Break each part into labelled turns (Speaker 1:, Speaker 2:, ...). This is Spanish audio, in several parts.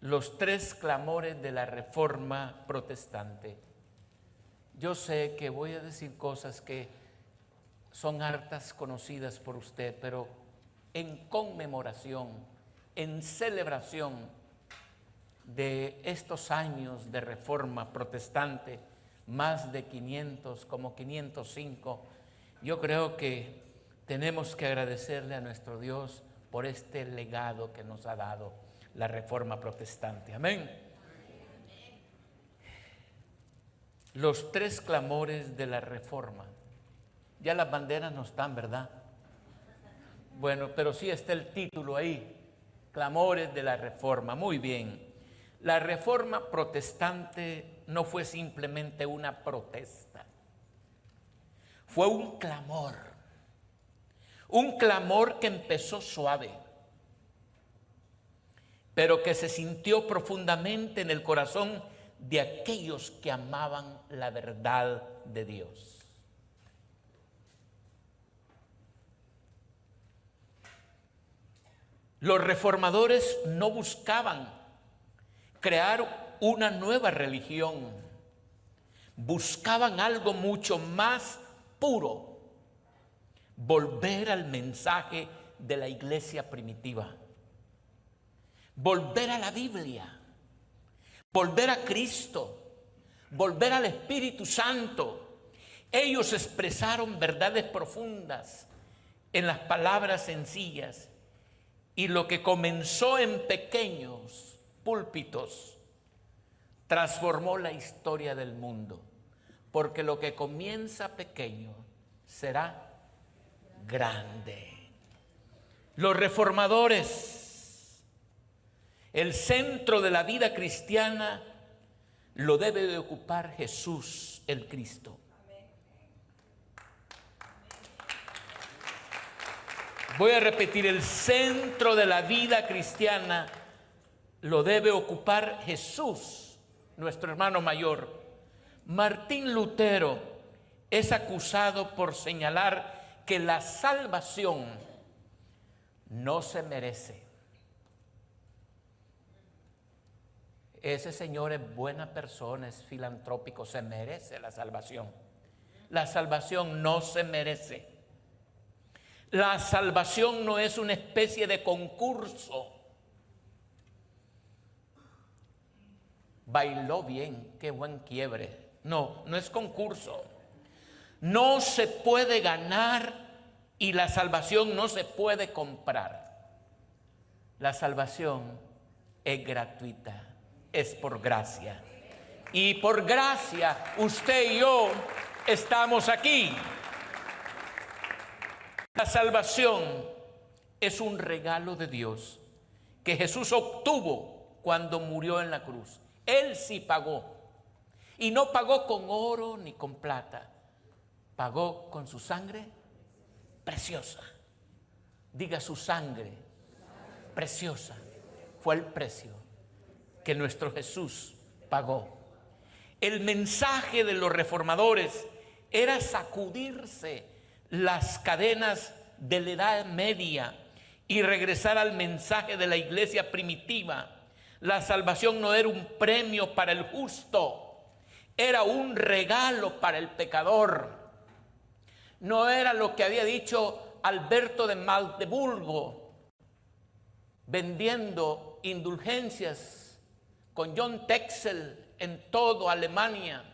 Speaker 1: Los tres clamores de la Reforma Protestante. Yo sé que voy a decir cosas que son hartas conocidas por usted, pero en conmemoración, en celebración de estos años de Reforma Protestante, más de 500, como 505, yo creo que tenemos que agradecerle a nuestro Dios por este legado que nos ha dado la Reforma Protestante. Amén. Los tres clamores de la Reforma. Ya las banderas no están, ¿verdad? Bueno, pero sí está el título ahí. Clamores de la Reforma. Muy bien. La Reforma Protestante no fue simplemente una protesta. Fue un clamor. Un clamor que empezó suave, pero que se sintió profundamente en el corazón de aquellos que amaban la verdad de Dios. Los reformadores no buscaban crear una nueva religión, buscaban algo mucho más puro, volver al mensaje de la iglesia primitiva. Volver a la Biblia, volver a Cristo, volver al Espíritu Santo. Ellos expresaron verdades profundas en las palabras sencillas, y lo que comenzó en pequeños púlpitos transformó la historia del mundo, porque lo que comienza pequeño será grande. Los reformadores, el centro de la vida cristiana lo debe de ocupar Jesús el Cristo. Voy a repetir, el centro de la vida cristiana lo debe ocupar Jesús, nuestro hermano mayor. Martín Lutero es acusado por señalar que la salvación no se merece. Ese señor es buena persona, es filantrópico, se merece la salvación. La salvación no se merece. La salvación no es una especie de concurso. Bailó bien, qué buen quiebre. No, no es concurso. No se puede ganar y la salvación no se puede comprar. La salvación es gratuita, es por gracia. Y por gracia usted y yo estamos aquí. La salvación es un regalo de Dios que Jesús obtuvo cuando murió en la cruz. Él sí pagó. Y no pagó con oro ni con plata. Pagó con su sangre preciosa. Diga, su sangre preciosa. Fue el precio que nuestro Jesús pagó. El mensaje de los reformadores era sacudirse las cadenas de la Edad Media y regresar al mensaje de la iglesia primitiva. La salvación no era un premio para el justo, era un regalo para el pecador. No era lo que había dicho Alberto de Magdeburgo, vendiendo indulgencias con John Texel en todo Alemania,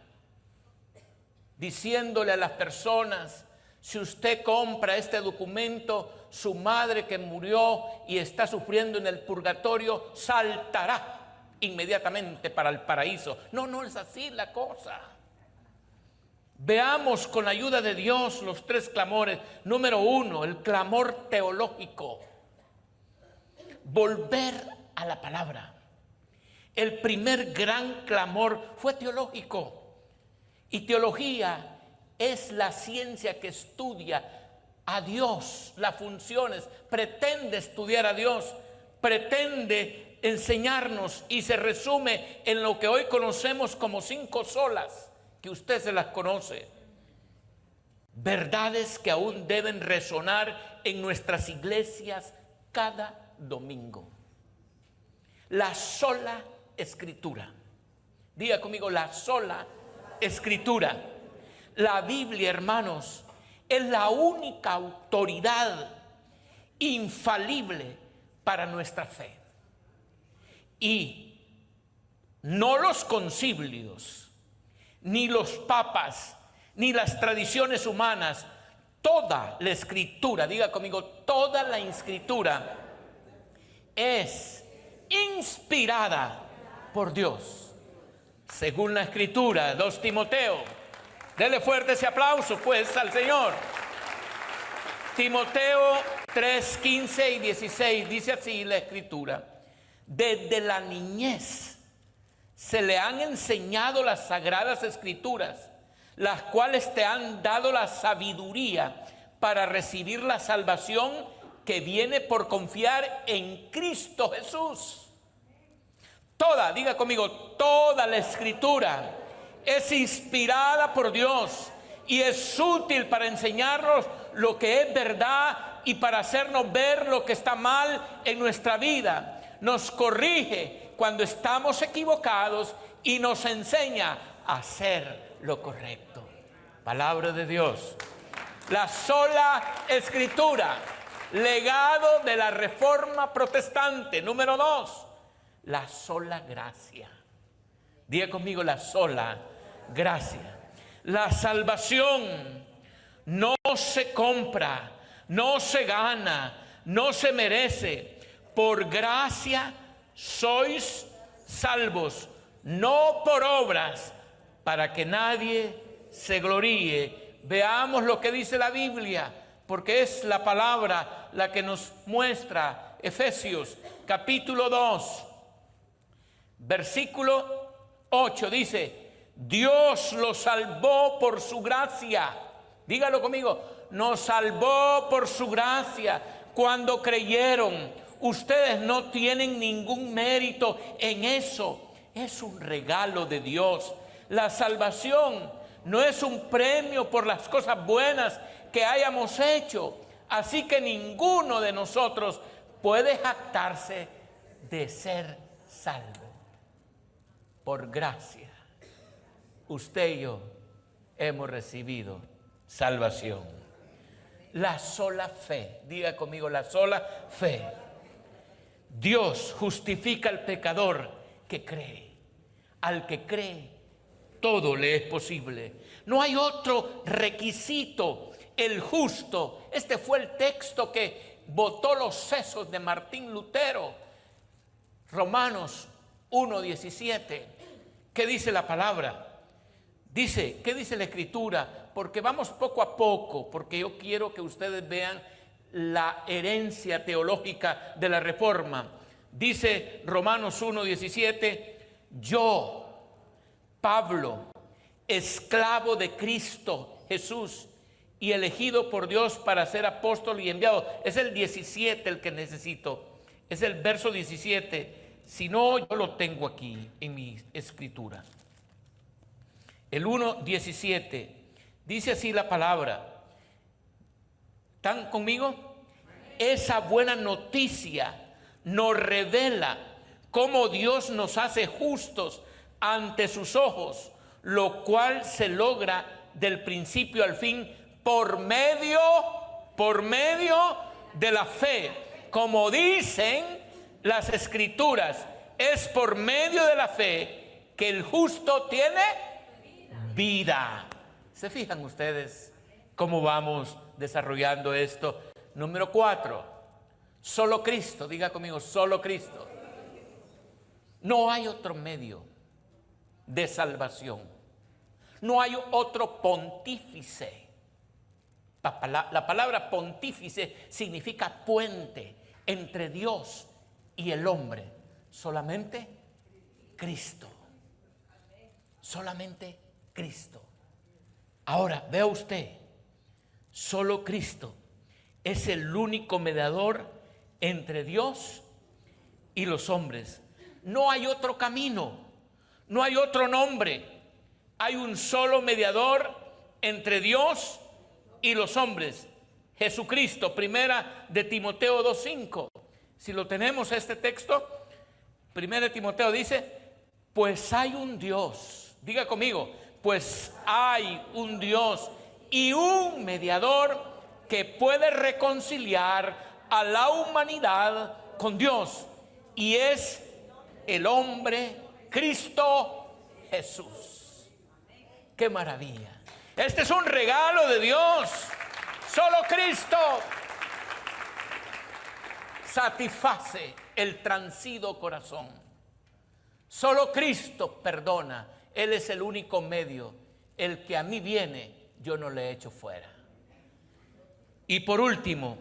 Speaker 1: diciéndole a las personas: si usted compra este documento, su madre que murió y está sufriendo en el purgatorio saltará inmediatamente para el paraíso. No, no es así la cosa. Veamos con la ayuda de Dios los tres clamores. Número uno, el clamor teológico. Volver a la palabra. El primer gran clamor fue teológico. Y teología es la ciencia que estudia a Dios, las funciones, pretende estudiar a Dios, pretende enseñarnos y se resume en lo que hoy conocemos como 5 solas, que usted se las conoce. Verdades que aún deben resonar en nuestras iglesias cada domingo. La sola Escritura. Diga conmigo, la sola Escritura. La Biblia, hermanos, es la única autoridad infalible para nuestra fe. Y no los concilios, ni los papas, ni las tradiciones humanas, toda la Escritura, diga conmigo, toda la Escritura es inspirada por Dios. Según la Escritura, 2 Timoteo. Dele fuerte ese aplauso pues al Señor. Timoteo 3, 15 y 16 dice así la Escritura: desde la niñez se le han enseñado las sagradas Escrituras, las cuales te han dado la sabiduría para recibir la salvación que viene por confiar en Cristo Jesús. Toda, diga conmigo, toda la Escritura es inspirada por Dios y es útil para enseñarnos lo que es verdad y para hacernos ver lo que está mal en nuestra vida. Nos corrige cuando estamos equivocados y nos enseña a hacer lo correcto. Palabra de Dios. La sola Escritura, legado de la Reforma Protestante. Número 2, la sola gracia. Diga conmigo, la sola gracia. La salvación no se compra, no se gana, no se merece. Por gracia sois salvos, no por obras, para que nadie se gloríe. Veamos lo que dice la Biblia, porque es la palabra la que nos muestra. Efesios capítulo 2, versículo 8 dice: Dios los salvó por su gracia. Dígalo conmigo, nos salvó por su gracia cuando creyeron. Ustedes no tienen ningún mérito en eso, es un regalo de Dios. La salvación no es un premio por las cosas buenas que hayamos hecho, así que ninguno de nosotros puede jactarse de ser salvo. Por gracia, usted y yo hemos recibido salvación. La sola fe, diga conmigo, la sola fe. Dios justifica al pecador que cree. Al que cree, todo le es posible. No hay otro requisito. El justo, este fue el texto que botó los sesos de Martín Lutero. Romanos 1:17. ¿Qué dice la palabra? Dice, ¿qué dice la Escritura? Porque vamos poco a poco, porque yo quiero que ustedes vean la herencia teológica de la Reforma. Dice Romanos 1:17: yo, Pablo, esclavo de Cristo Jesús y elegido por Dios para ser apóstol y enviado. Es el 17 el que necesito. Es el verso 17. Si no, yo lo tengo aquí en mi escritura. El 1:17 dice así la palabra. ¿Están conmigo? Esa buena noticia nos revela cómo Dios nos hace justos ante sus ojos, lo cual se logra del principio al fin por medio de la fe. Como dicen las Escrituras, es por medio de la fe que el justo tiene vida. ¿Se fijan ustedes cómo vamos desarrollando esto? Número 4, solo Cristo. Diga conmigo, solo Cristo. No hay otro medio de salvación. No hay otro pontífice. La palabra pontífice significa puente entre Dios y el hombre. Solamente Cristo. Solamente Cristo. Ahora, vea usted, solo Cristo es el único mediador entre Dios y los hombres. No hay otro camino, no hay otro nombre. Hay un solo mediador entre Dios y los hombres, Jesucristo. Primera de Timoteo 2:5. Si lo tenemos este texto, 1 Timoteo dice, pues hay un Dios, diga conmigo, pues hay un Dios y un mediador que puede reconciliar a la humanidad con Dios, y es el hombre Cristo Jesús. ¡Qué maravilla! Este es un regalo de Dios. Solo Cristo satisface el transido corazón. Solo Cristo perdona. Él es el único medio. El que a mí viene, yo no le echo fuera. Y por último,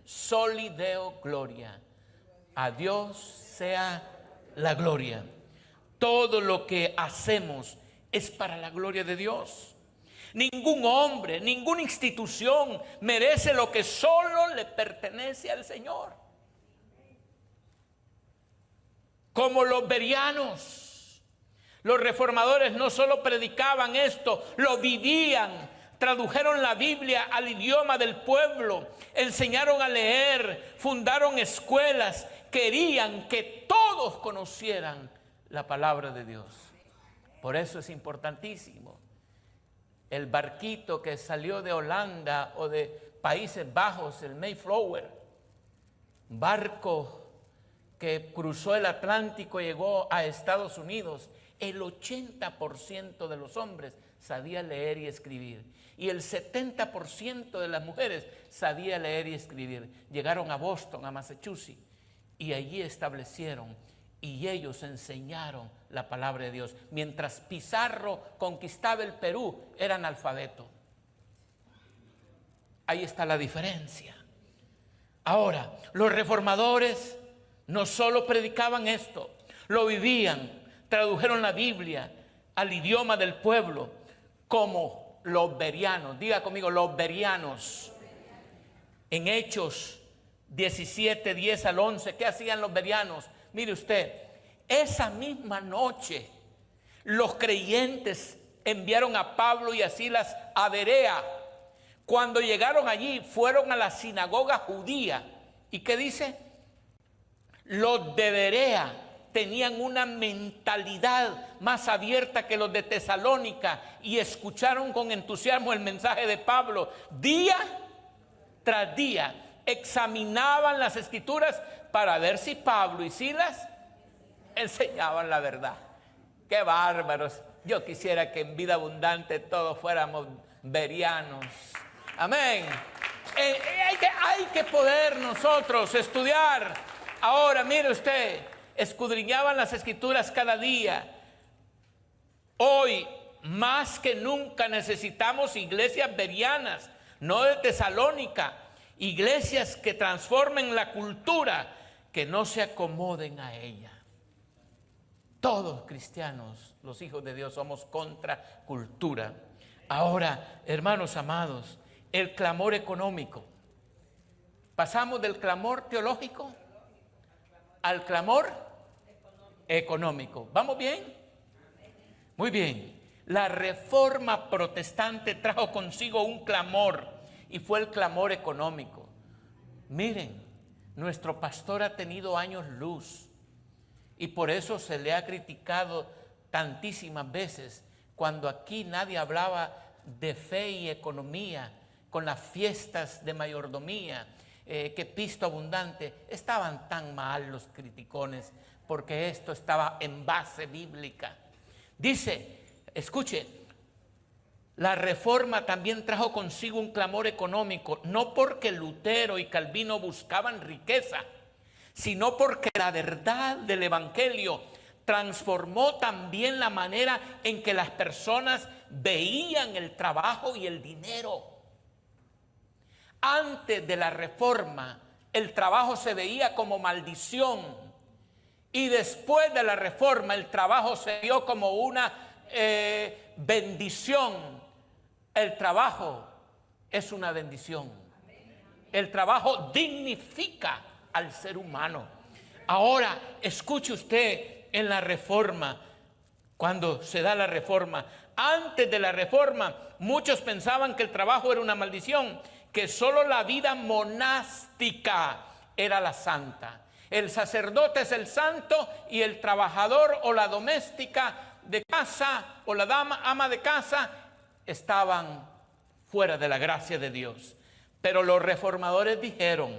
Speaker 1: soli Deo gloria. A Dios sea la gloria. Todo lo que hacemos es para la gloria de Dios. Ningún hombre, ninguna institución merece lo que solo le pertenece al Señor. Como los bereanos, los reformadores no solo predicaban esto, lo vivían. Tradujeron la Biblia al idioma del pueblo, enseñaron a leer, fundaron escuelas, querían que todos conocieran la palabra de Dios. Por eso es importantísimo. El barquito que salió de Holanda o de Países Bajos, el Mayflower, barco que cruzó el Atlántico y llegó a Estados Unidos, el 80% de los hombres sabía leer y escribir. Y el 70% de las mujeres sabía leer y escribir. Llegaron a Boston, a Massachusetts, y allí establecieron y ellos enseñaron la palabra de Dios. Mientras Pizarro conquistaba el Perú, era analfabeto. Ahí está la diferencia. Ahora, los reformadores no solo predicaban esto, lo vivían, tradujeron la Biblia al idioma del pueblo, como los bereanos. Diga conmigo, los bereanos. En Hechos 17, 10 al 11, ¿qué hacían los bereanos? Mire usted, esa misma noche los creyentes enviaron a Pablo y a Silas a Berea. Cuando llegaron allí, fueron a la sinagoga judía. ¿Y qué dice? Los de Berea tenían una mentalidad más abierta que los de Tesalónica y escucharon con entusiasmo el mensaje de Pablo. Día tras día examinaban las escrituras para ver si Pablo y Silas enseñaban la verdad. ¡Qué bárbaros! Yo quisiera que en vida abundante todos fuéramos bereanos. Amén. Hay que poder nosotros estudiar. Ahora, mire usted, escudriñaban las escrituras cada día. Hoy, más que nunca, necesitamos iglesias bereanas, no de Tesalónica. Iglesias que transformen la cultura, que no se acomoden a ella. Todos cristianos, los hijos de Dios, somos contra cultura. Ahora, hermanos amados, el clamor económico. Pasamos del clamor teológico al clamor económico. ¿Vamos bien? Muy bien. La reforma protestante trajo consigo un clamor y fue el clamor económico. Miren, nuestro pastor ha tenido años luz y por eso se le ha criticado tantísimas veces cuando aquí nadie hablaba de fe y economía con las fiestas de mayordomía. Que pisto abundante, estaban tan mal los criticones porque esto estaba en base bíblica. Dice, escuche, la reforma también trajo consigo un clamor económico, no porque Lutero y Calvino buscaban riqueza, sino porque la verdad del evangelio transformó también la manera en que las personas veían el trabajo y el dinero. Antes de la reforma, el trabajo se veía como maldición. Y después de la reforma, el trabajo se vio como una bendición. El trabajo es una bendición. El trabajo dignifica al ser humano. Ahora, escuche usted en la reforma, cuando se da la reforma. Antes de la reforma, muchos pensaban que el trabajo era una maldición, que solo la vida monástica era la santa. El sacerdote es el santo y el trabajador o la doméstica de casa o la ama de casa estaban fuera de la gracia de Dios. Pero los reformadores dijeron,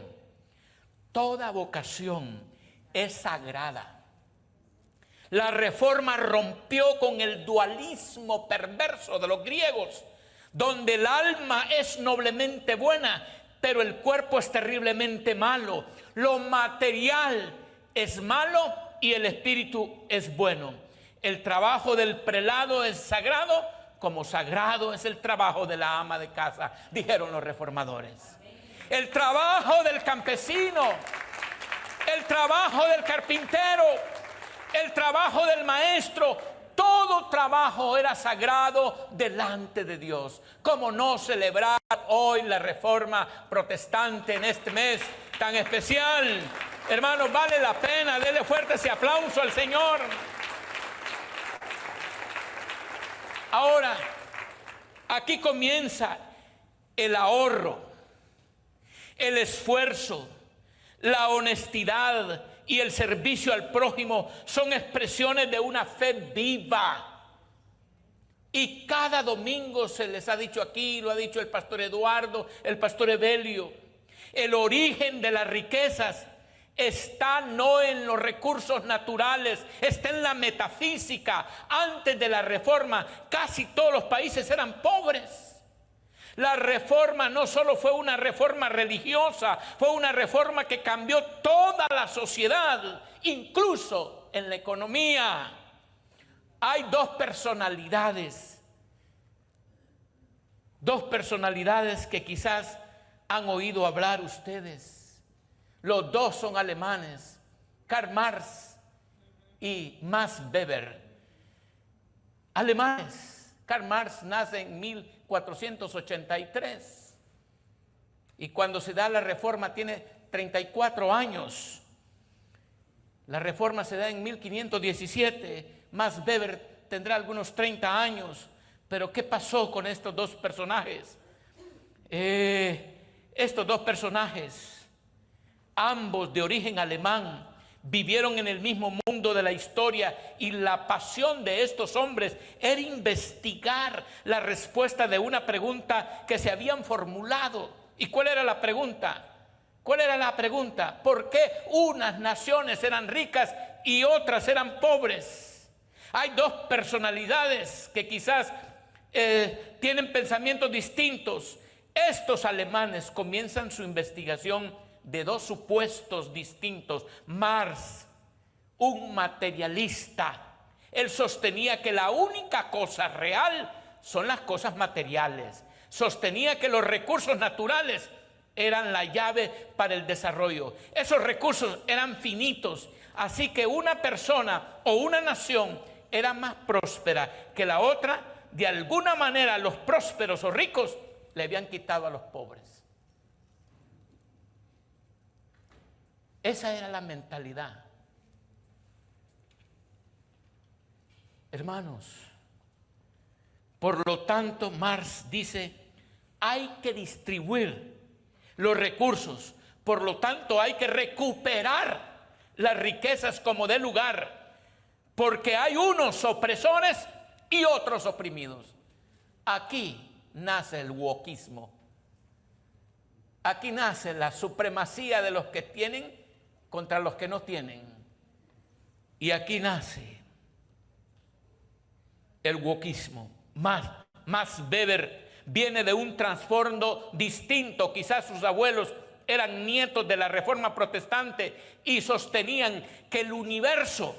Speaker 1: toda vocación es sagrada. La Reforma rompió con el dualismo perverso de los griegos, donde el alma es noblemente buena, pero el cuerpo es terriblemente malo. Lo material es malo y el espíritu es bueno. El trabajo del prelado es sagrado, como sagrado es el trabajo de la ama de casa, dijeron los reformadores. El trabajo del campesino, el trabajo del carpintero, el trabajo del maestro, todo trabajo era sagrado delante de Dios. ¿Cómo no celebrar hoy la Reforma protestante en este mes tan especial? Hermanos, vale la pena, denle fuerte ese aplauso al Señor. Ahora, aquí comienza el ahorro, el esfuerzo, la honestidad y el servicio al prójimo son expresiones de una fe viva. Y cada domingo se les ha dicho aquí, lo ha dicho el pastor Eduardo, el pastor Evelio, el origen de las riquezas está no en los recursos naturales, está en la metafísica. Antes de la Reforma, casi todos los países eran pobres. La Reforma no solo fue una reforma religiosa, fue una reforma que cambió toda la sociedad, incluso en la economía. Hay dos personalidades que quizás han oído hablar ustedes. Los dos son alemanes, Karl Marx y Max Weber. Alemanes. Karl Marx nace en 1483 y cuando se da la Reforma tiene 34 años. La Reforma se da en 1517. Max Weber tendrá algunos 30 años. Pero ¿qué pasó con estos dos personajes? Estos dos personajes, ambos de origen alemán, vivieron en el mismo mundo de la historia y la pasión de estos hombres era investigar la respuesta de una pregunta que se habían formulado. ¿Y cuál era la pregunta? ¿Cuál era la pregunta? ¿Por qué unas naciones eran ricas y otras eran pobres? Hay dos personalidades que quizás tienen pensamientos distintos. Estos alemanes comienzan su investigación de dos supuestos distintos. Marx, un materialista, él sostenía que la única cosa real son las cosas materiales. Sostenía que los recursos naturales eran la llave para el desarrollo. Esos recursos eran finitos, así que una persona o una nación era más próspera que la otra. De alguna manera los prósperos o ricos le habían quitado a los pobres. Esa era la mentalidad. Hermanos, por lo tanto, Marx dice, hay que distribuir los recursos, por lo tanto hay que recuperar las riquezas como de lugar, porque hay unos opresores y otros oprimidos. Aquí nace el wokismo. Aquí nace la supremacía de los que tienen contra los que no tienen. Y aquí nace el wokismo. Max Weber viene de un trasfondo distinto. Quizás sus abuelos eran nietos de la Reforma protestante y sostenían que el universo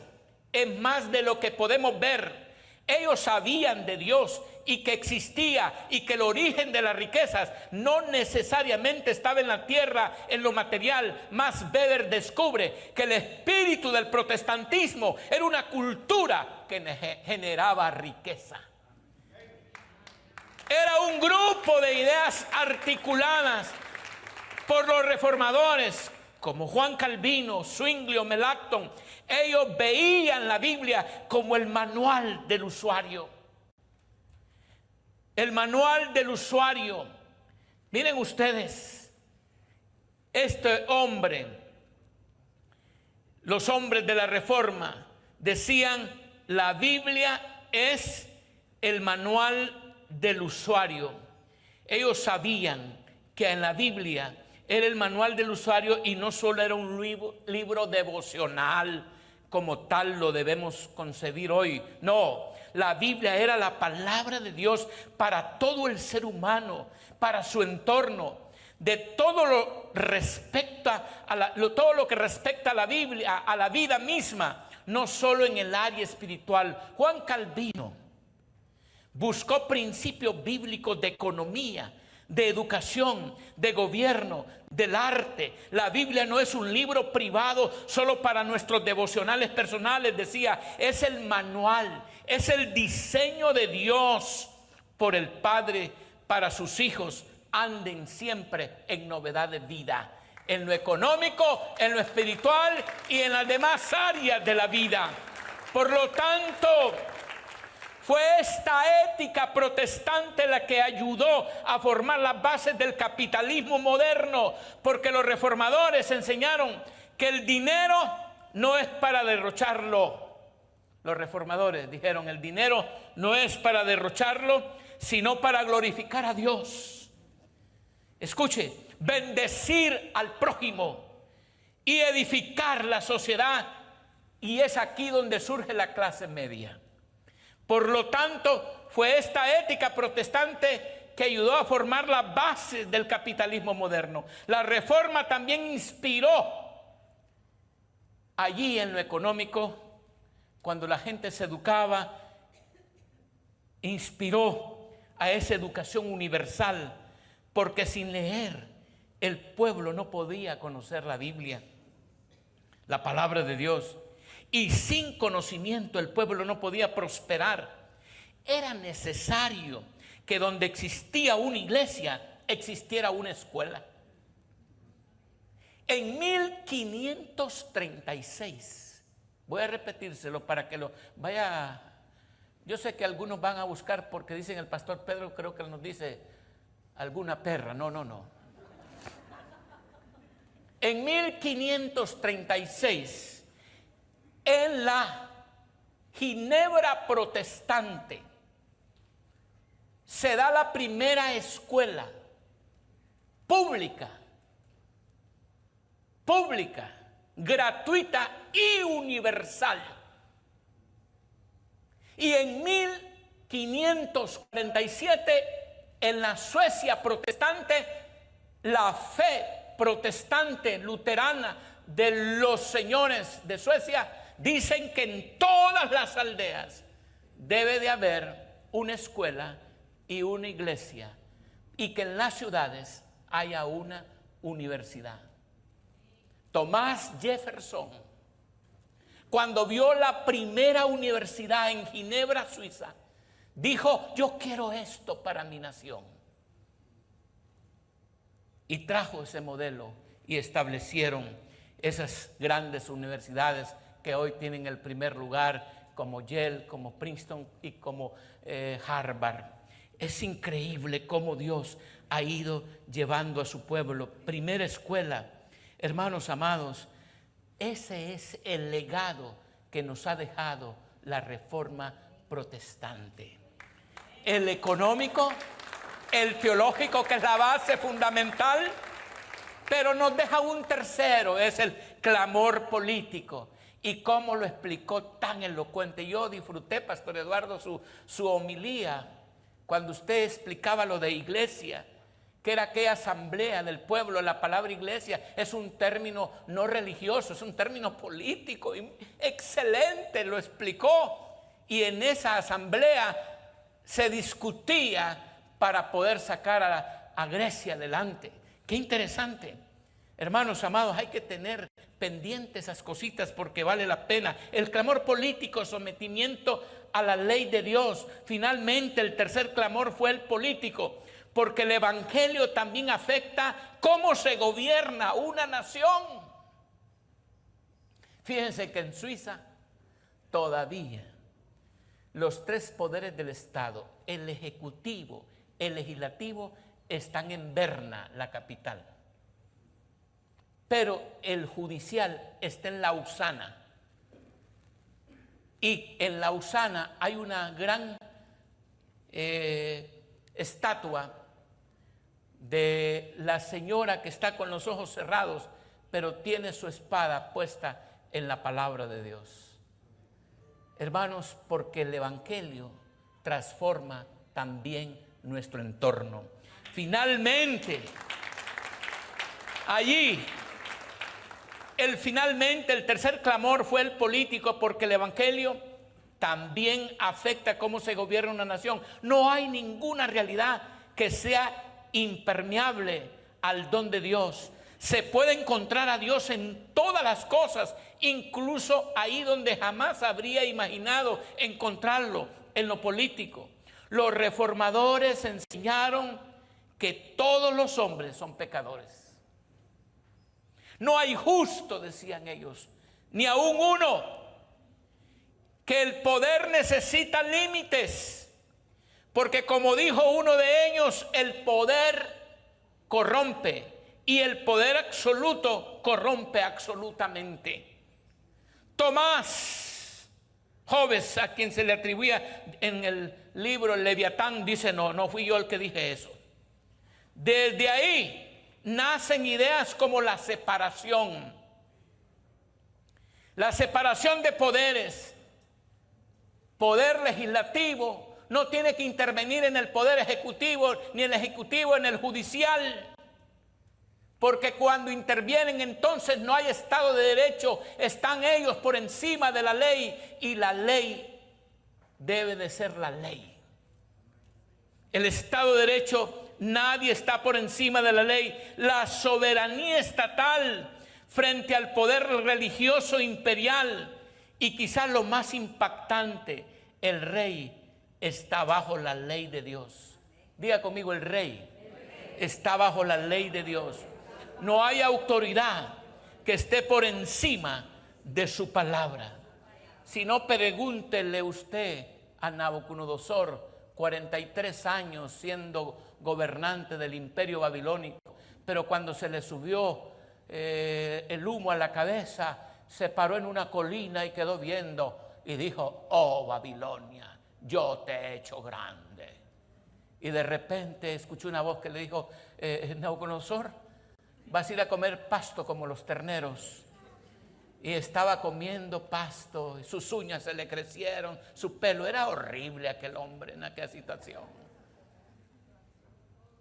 Speaker 1: es más de lo que podemos ver. Ellos sabían de Dios y que existía y que el origen de las riquezas no necesariamente estaba en la tierra, en lo material. Max Weber descubre que el espíritu del protestantismo era una cultura que generaba riqueza. Era un grupo de ideas articuladas por los reformadores como Juan Calvino, Zwingli o Melanchthon. Ellos veían la Biblia como el manual del usuario. El manual del usuario. Miren ustedes, este hombre los hombres de la Reforma decían: la Biblia es el manual del usuario. Ellos sabían que en la Biblia era el manual del usuario y no solo era un libro devocional como tal lo debemos concebir hoy. No, la Biblia era la palabra de Dios para todo el ser humano, para su entorno, de todo lo respecta todo lo que respecta a la Biblia, a la vida misma, no solo en el área espiritual. Juan Calvino buscó principios bíblicos de economía, de educación, de gobierno, del arte. La Biblia no es un libro privado solo para nuestros devocionales personales, decía, es el manual, es el diseño de Dios por el Padre para sus hijos. Anden siempre en novedad de vida, en lo económico, en lo espiritual y en las demás áreas de la vida. Por lo tanto, fue esta ética protestante la que ayudó a formar las bases del capitalismo moderno, porque los reformadores enseñaron que el dinero no es para derrocharlo. Los reformadores dijeron: el dinero no es para derrocharlo, sino para glorificar a Dios. Escuche, bendecir al prójimo y edificar la sociedad, y es aquí donde surge la clase media. Por lo tanto, fue esta ética protestante que ayudó a formar las bases del capitalismo moderno. La Reforma también inspiró allí en lo económico, cuando la gente se educaba, inspiró a esa educación universal, porque sin leer el pueblo no podía conocer la Biblia, la palabra de Dios. Y sin conocimiento el pueblo no podía prosperar. Era necesario que donde existía una iglesia existiera una escuela. En 1536, voy a repetírselo para que lo vaya. Yo sé que algunos van a buscar porque dicen: el pastor Pedro creo que nos dice alguna perra. No. En 1536, en la Ginebra protestante, se da la primera escuela pública, gratuita y universal. Y en 1547, en la Suecia protestante, la fe protestante luterana de los señores de Suecia dicen que en todas las aldeas debe de haber una escuela y una iglesia, y que en las ciudades haya una universidad. Thomas Jefferson, cuando vio la primera universidad en Ginebra, Suiza, dijo: yo quiero esto para mi nación. Y trajo ese modelo y establecieron esas grandes universidades que hoy tienen el primer lugar, como Yale, como Princeton y como Harvard. Es increíble cómo Dios ha ido llevando a su pueblo. Primera escuela, hermanos amados, ese es el legado que nos ha dejado la Reforma protestante. El económico, el teológico, que es la base fundamental, pero nos deja un tercero, es el clamor político. Y cómo lo explicó tan elocuente. Yo disfruté, Pastor Eduardo, su homilía, cuando usted explicaba lo de iglesia, que era aquella asamblea del pueblo. La palabra iglesia es un término no religioso, es un término político. Y excelente, lo explicó. Y en esa asamblea se discutía para poder sacar a Grecia adelante. Qué interesante. Hermanos amados, hay que tener pendientes esas cositas porque vale la pena. El clamor político, sometimiento a la ley de Dios. Finalmente, el tercer clamor fue el político, porque el evangelio también afecta cómo se gobierna una nación. Fíjense que en Suiza todavía los tres poderes del Estado, el ejecutivo, el legislativo, están en Berna, la capital. pero el judicial está en Lausana. Y en Lausana hay una gran estatua de la señora que está con los ojos cerrados, pero tiene su espada puesta en la palabra de Dios. Hermanos, porque el Evangelio transforma también nuestro entorno. Finalmente, allí, el tercer clamor fue el político, porque el Evangelio también afecta cómo se gobierna una nación. No hay ninguna realidad que sea impermeable al don de Dios. Se puede encontrar a Dios en todas las cosas, incluso ahí donde jamás habría imaginado encontrarlo, en lo político. Los reformadores enseñaron que todos los hombres son pecadores. No hay justo, decían ellos, ni aún uno. Que el poder necesita límites, porque como dijo uno de ellos, el poder corrompe y el poder absoluto corrompe absolutamente. Tomás Hobbes, a quien se le atribuía en el libro El Leviatán, dice: no fui yo el que dije eso. Desde ahí nacen ideas como la separación de poderes. Poder legislativo no tiene que intervenir en el poder ejecutivo, ni el ejecutivo en el judicial, porque cuando intervienen entonces no hay Estado de Derecho, están ellos por encima de la ley, y la ley debe de ser la ley. El Estado de Derecho, nadie está por encima de la ley. La soberanía estatal frente al poder religioso imperial, y quizás lo más impactante, el rey está bajo la ley de Dios. Diga conmigo: el rey está bajo la ley de Dios. No hay autoridad que esté por encima de su palabra. Si no, pregúntele usted a Nabucodonosor, 43 años siendo gobernante del imperio babilónico, pero cuando se le subió el humo a la cabeza, se paró en una colina y quedó viendo y dijo: oh Babilonia, yo te he hecho grande. Y de repente escuchó una voz que le dijo: Nabucodonosor, vas a ir a comer pasto como los terneros. Y estaba comiendo pasto, y sus uñas se le crecieron, su pelo. Era horrible aquel hombre en aquella situación.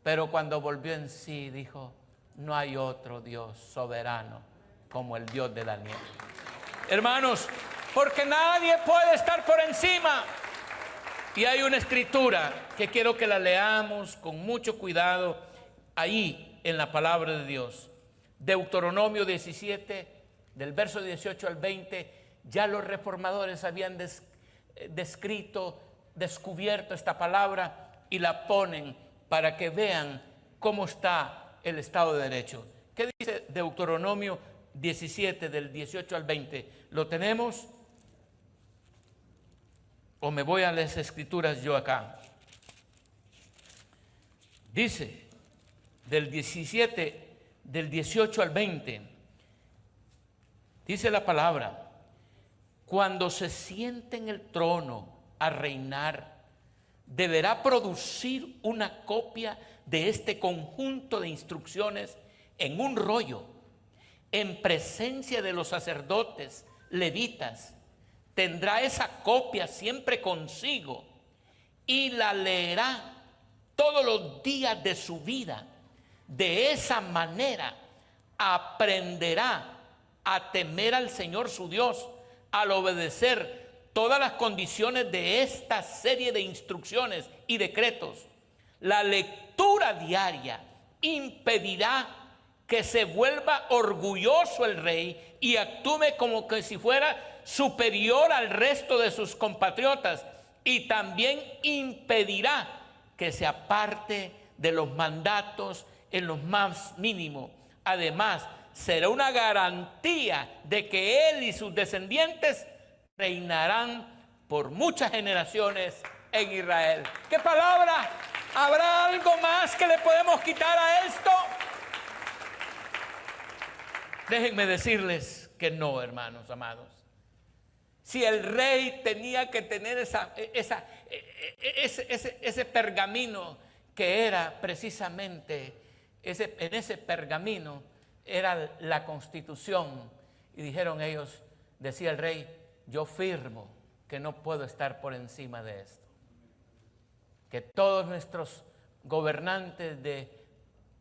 Speaker 1: Pero cuando volvió en sí, dijo: no hay otro Dios soberano como el Dios de Daniel. Hermanos, porque nadie puede estar por encima. Y hay una escritura que quiero que la leamos con mucho cuidado ahí en la palabra de Dios. Deuteronomio 17, del verso 18 al 20. Ya los reformadores habían descubierto esta palabra y la ponen para que vean cómo está el Estado de Derecho. ¿Qué dice Deuteronomio 17, del 18 al 20? ¿Lo tenemos? ¿O me voy a las escrituras yo acá? Dice, del 17, del 18 al 20, dice la palabra: cuando se siente en el trono a reinar, deberá producir una copia de este conjunto de instrucciones en un rollo, en presencia de los sacerdotes levitas. Tendrá esa copia siempre consigo y la leerá todos los días de su vida. De esa manera aprenderá a temer al Señor su Dios, al obedecer todas las condiciones de esta serie de instrucciones y decretos. La lectura diaria impedirá que se vuelva orgulloso el rey y actúe como que si fuera superior al resto de sus compatriotas, y también impedirá que se aparte de los mandatos en los más mínimos. Además, será una garantía de que él y sus descendientes reinarán por muchas generaciones en Israel. ¿Qué palabra? ¿Habrá algo más que le podemos quitar a esto? Déjenme decirles que no, hermanos amados. Si el rey tenía que tener ese pergamino, que era precisamente, en ese pergamino era la Constitución, y dijeron ellos, decía el rey, yo firmo que no puedo estar por encima de esto. Que todos nuestros gobernantes de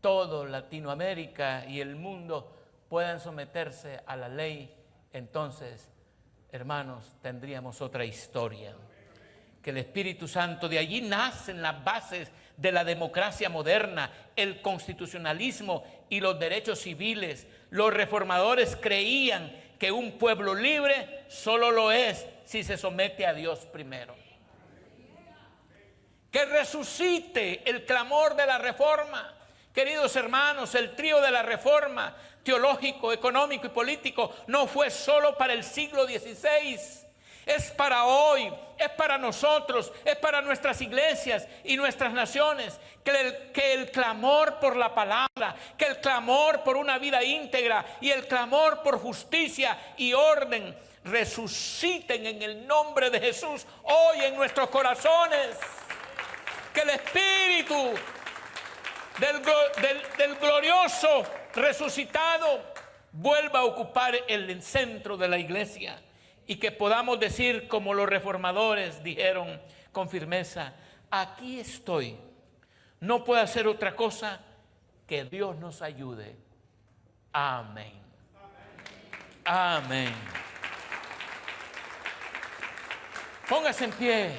Speaker 1: todo Latinoamérica y el mundo puedan someterse a la ley, entonces, hermanos, tendríamos otra historia. Que el Espíritu Santo, de allí nacen las bases de la democracia moderna, el constitucionalismo y los derechos civiles. Los reformadores creían que un pueblo libre solo lo es si se somete a Dios primero. Que resucite el clamor de la reforma. Queridos hermanos, el trío de la reforma, teológico, económico y político, no fue solo para el siglo XVI. Es para hoy, es para nosotros, es para nuestras iglesias y nuestras naciones. Que el clamor por la palabra, que el clamor por una vida íntegra y el clamor por justicia y orden resuciten en el nombre de Jesús hoy en nuestros corazones. Que el Espíritu del glorioso resucitado vuelva a ocupar el centro de la iglesia. Y que podamos decir como los reformadores dijeron con firmeza, aquí estoy, no puedo hacer otra cosa que Dios nos ayude. Amén. Amén. Póngase en pie.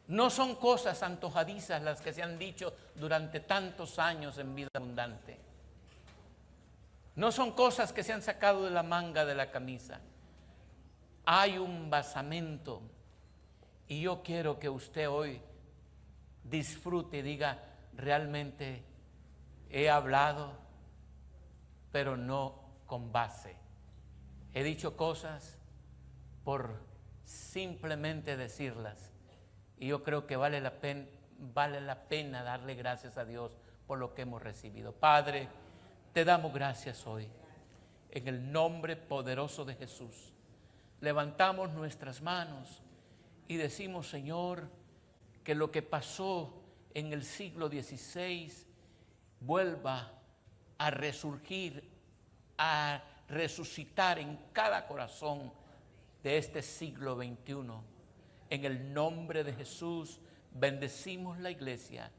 Speaker 1: No son cosas antojadizas las que se han dicho durante tantos años en Vida Abundante. No son cosas que se han sacado de la manga de la camisa. Hay un basamento y yo quiero que usted hoy disfrute y diga, realmente he hablado, pero no con base. He dicho cosas por simplemente decirlas. Y yo creo que vale la pena darle gracias a Dios por lo que hemos recibido. Padre, te damos gracias hoy. En el nombre poderoso de Jesús, levantamos nuestras manos y decimos, Señor, que lo que pasó en el siglo XVI vuelva a resurgir, a resucitar en cada corazón de este siglo XXI. En el nombre de Jesús, bendecimos la iglesia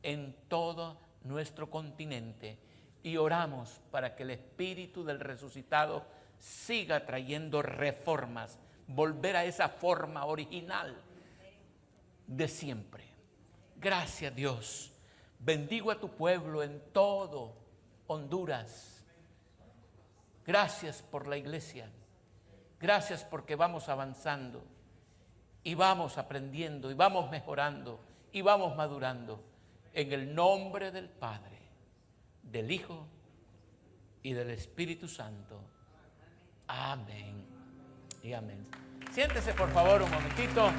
Speaker 1: en todo nuestro continente y oramos para que el Espíritu del resucitado siga trayendo reformas, volver a esa forma original de siempre. Gracias, Dios. Bendigo a tu pueblo en todo Honduras. Gracias por la iglesia. Gracias porque vamos avanzando y vamos aprendiendo y vamos mejorando y vamos madurando en el nombre del Padre, del Hijo y del Espíritu Santo. Amén y amén. Siéntese por favor un momentito.